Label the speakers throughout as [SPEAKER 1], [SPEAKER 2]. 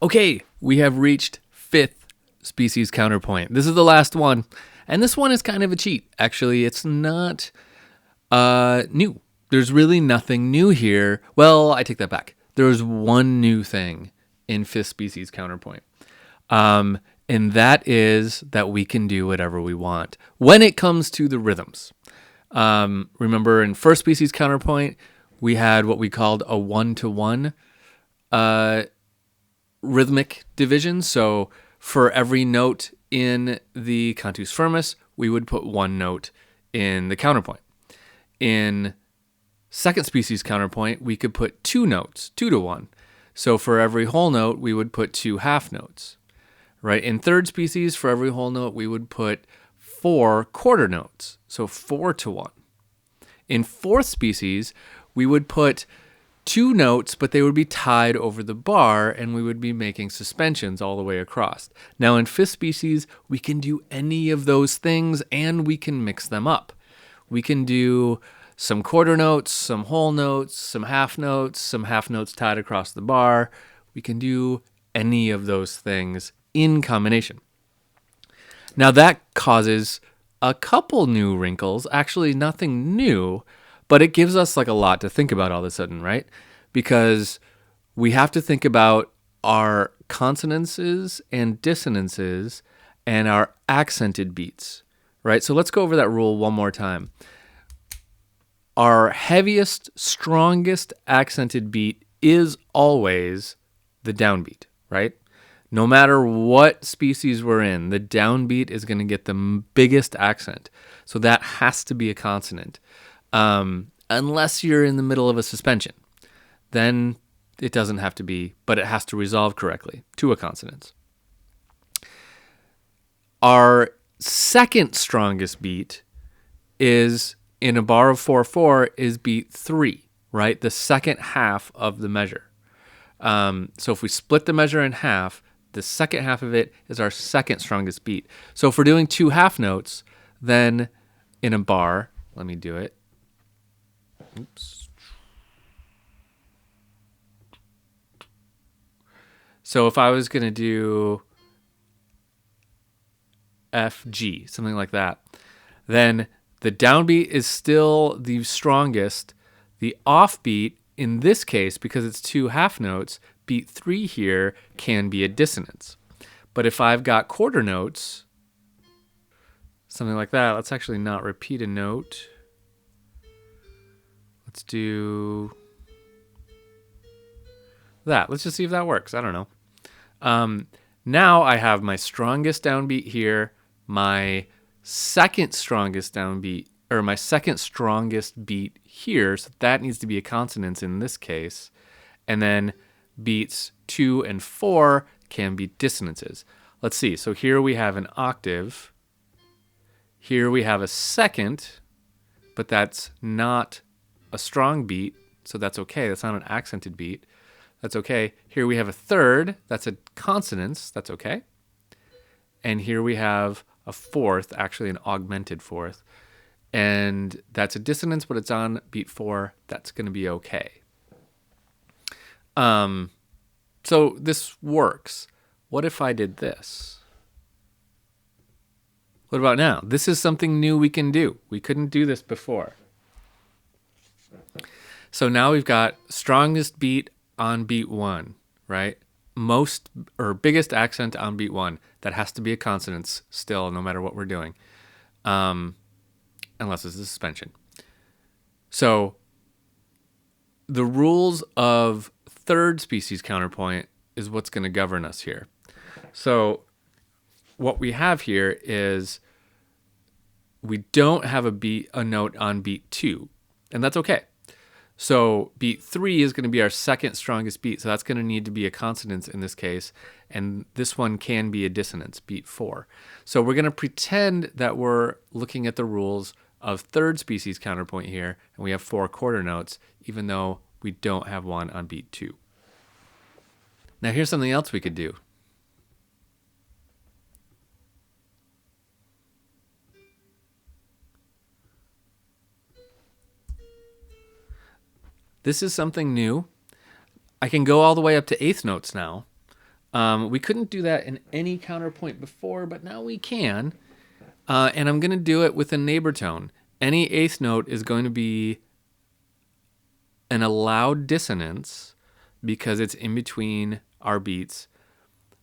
[SPEAKER 1] Okay, we have reached fifth species counterpoint. This is the last one. And this one is kind of a cheat. Actually, it's not new. There's really nothing new here. Well, I take that back. There's one new thing in fifth species counterpoint. And that is that we can do whatever we want when it comes to the rhythms. Remember in first species counterpoint, we had what we called a 1-to-1 rhythmic division. So for every note in the cantus firmus, we would put one note in the counterpoint. In second species counterpoint, we could put two notes, 2-to-1. So for every whole note, we would put two half notes. Right? In third species, for every whole note, we would put 4 quarter notes. So 4-to-1. In fourth species, we would put 2 notes, but they would be tied over the bar, and we would be making suspensions all the way across. Now, in fifth species, we can do any of those things, and we can mix them up. We can do some quarter notes, some whole notes, some half notes tied across the bar. We can do any of those things in combination. Now, that causes a couple new wrinkles. Actually, nothing new, but it gives us like a lot to think about all of a sudden, right? Because we have to think about our consonances and dissonances and our accented beats, right? So let's go over that rule one more time. Our heaviest, strongest accented beat is always the downbeat, right? No matter what species we're in, the downbeat is going to get the biggest accent. So that has to be a consonant. Unless you're in the middle of a suspension. Then it doesn't have to be, but it has to resolve correctly to a consonant. Our second strongest beat is, in a bar of 4/4, is beat 3, right? The second half of the measure. So if we split the measure in half, the second half of it is our second strongest beat. So if we're doing 2 half notes, then in a bar, let me do it. Oops. So if I was going to do F, G, something like that, then the downbeat is still the strongest. The offbeat, in this case, because it's 2 half notes, beat 3 here can be a dissonance. But if I've got quarter notes, something like that, let's actually not repeat a note. Let's do that. Let's just see if that works. I don't know. Now I have my strongest downbeat here, my second strongest downbeat, or my second strongest beat here. So that needs to be a consonant in this case. And then beats 2 and 4 can be dissonances. Let's see. So here we have an octave. Here we have a second, but that's not a strong beat, so that's okay. That's not an accented beat. That's okay. Here we have a third. That's a consonance. That's okay. And here we have a fourth, actually an augmented fourth. And that's a dissonance, but it's on beat 4. That's going to be okay. So this works. What if I did this? What about now? This is something new we can do. We couldn't do this before. So now we've got strongest beat on beat 1, right? Most or biggest accent on beat 1. That has to be a consonant still, no matter what we're doing. Unless it's a suspension. So the rules of third species counterpoint is what's going to govern us here. So what we have here is we don't have a note on beat 2, and that's okay. So beat 3 is going to be our second strongest beat, so that's going to need to be a consonant in this case, and this one can be a dissonance, beat 4. So we're going to pretend that we're looking at the rules of third species counterpoint here, and we have 4 quarter notes, even though we don't have one on beat 2. Now here's something else we could do. This is something new. I can go all the way up to eighth notes now. We couldn't do that in any counterpoint before, but now we can. And I'm going to do it with a neighbor tone. Any eighth note is going to be an allowed dissonance because it's in between our beats.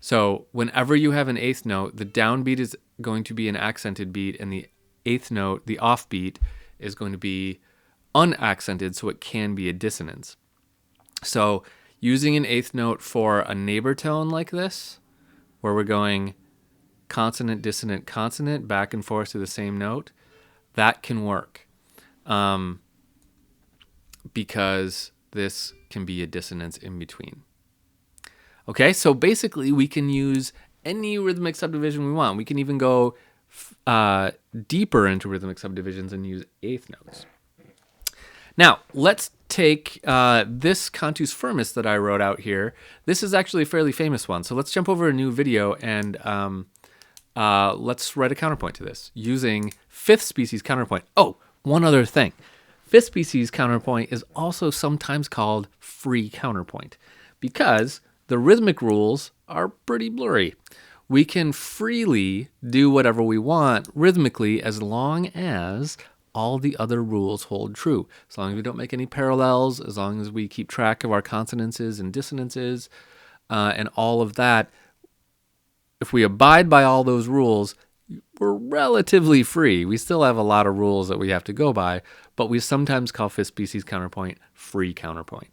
[SPEAKER 1] So whenever you have an eighth note, the downbeat is going to be an accented beat, and the eighth note, the offbeat, is going to be unaccented, so it can be a dissonance. So using an eighth note for a neighbor tone like this, where we're going consonant, dissonant, consonant, back and forth to the same note, that can work. Because this can be a dissonance in between. Okay, so basically we can use any rhythmic subdivision we want. We can even go deeper into rhythmic subdivisions and use eighth notes. Now, let's take this cantus firmus that I wrote out here. This is actually a fairly famous one. So let's jump over a new video and let's write a counterpoint to this using fifth species counterpoint. Oh, one other thing. Fifth species counterpoint is also sometimes called free counterpoint because the rhythmic rules are pretty blurry. We can freely do whatever we want rhythmically as long as all the other rules hold true. As long as we don't make any parallels, as long as we keep track of our consonances and dissonances, and all of that. If we abide by all those rules, we're relatively free. We still have a lot of rules that we have to go by, but we sometimes call fifth species counterpoint free counterpoint.